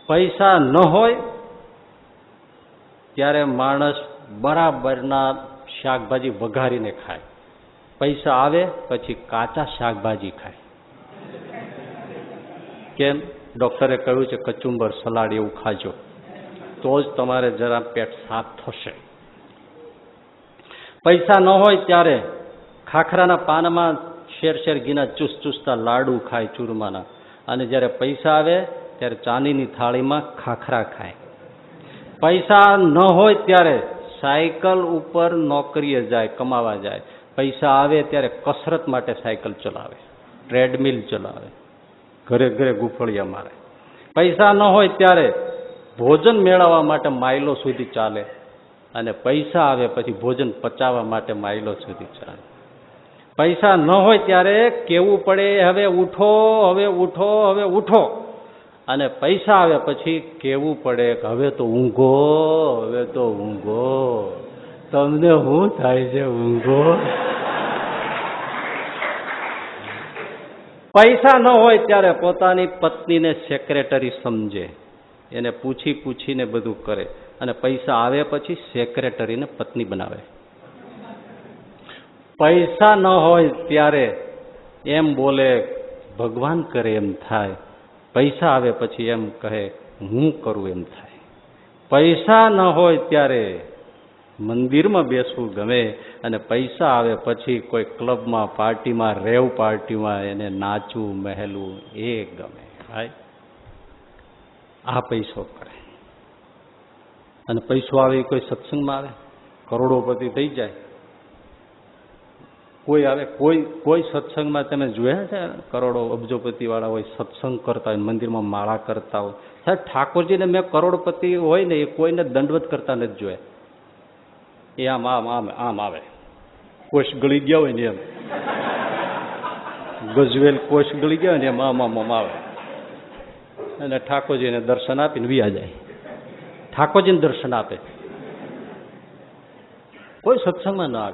પૈસા ન હોય ત્યારે માણસ બરાબરના શાકભાજી વઘારીને ખાય. પૈસા આવે પછી કાચા શાકભાજી ખાય. કેમ? ડોક્ટરે કહ્યું છે કચુંબર, સલાડ એવું ખાજો તો જ તમારે જરા પેટ સાફ થશે. પૈસા ન હોય ત્યારે ખાખરાના પાનમાં શેર શેર ઘીના ચૂસતા લાડુ ખાય ચૂરમાના, અને જ્યારે પૈસા આવે ત્યારે ચાંદીની થાળીમાં ખાખરા ખાય. પૈસા ન હોય ત્યારે સાયકલ ઉપર નોકરીએ જાય, કમાવા જાય. પૈસા આવે ત્યારે કસરત માટે સાયકલ ચલાવે, ટ્રેડમિલ ચલાવે, ઘરે ઘરે ગુફળિયા મારે. પૈસા ન હોય ત્યારે ભોજન મેળવવા માટે માઇલો સુધી ચાલે, અને પૈસા આવે પછી ભોજન પચાવવા માટે માઇલો સુધી ચાલે. પૈસા ન હોય ત્યારે કેવું પડે હવે ઉઠો, હવે ઉઠો, હવે ઉઠો, અને પૈસા આવે પછી કેવું પડે કે હવે તો ઊંઘો, હવે તો ઊંઘો. તમને શું થાય છે? ઊંઘો. પૈસા ન હોય ત્યારે પોતાની પત્નીને સેક્રેટરી સમજે, એને પૂછી પૂછીને બધું કરે, અને પૈસા આવે પછી સેક્રેટરીને પત્ની બનાવે. પૈસા ન હોય ત્યારે એમ બોલે ભગવાન કરે એમ થાય, પૈસા આવે પછી એમ કહે હું કરું એમ થાય. પૈસા ન હોય ત્યારે મંદિરમાં બેસવું ગમે, અને પૈસા આવે પછી કોઈ ક્લબમાં, પાર્ટીમાં, રેવ પાર્ટીમાં એને નાચવું, મહેલવું એ ગમે. આ પૈસો કરે. અને પૈસો આવે કોઈ સત્સંગમાં આવે, કરોડોપતિ થઈ જાય. કોઈ આવે, કોઈ સત્સંગમાં તમે જોયા છે કરોડો અબજોપતિ વાળા હોય સત્સંગ કરતા હોય, મંદિરમાં માળા કરતા હોય? સાહેબ ઠાકોરજીને મેં કરોડપતિ હોય ને એ કોઈને દંડવત કરતા નથી જોયા. એ આમ આમ આમ આમ આવે, કોષ ગળી ગયા હોય ને એમ, ગજવેલ કોષ ગળી ગયા હોય ને એમ આમ આમ આમ આવે, અને ઠાકોરજીને દર્શન આપીને વિયા જાય. ઠાકોરજીને દર્શન આપે, કોઈ સત્સંગમાં ન આવે.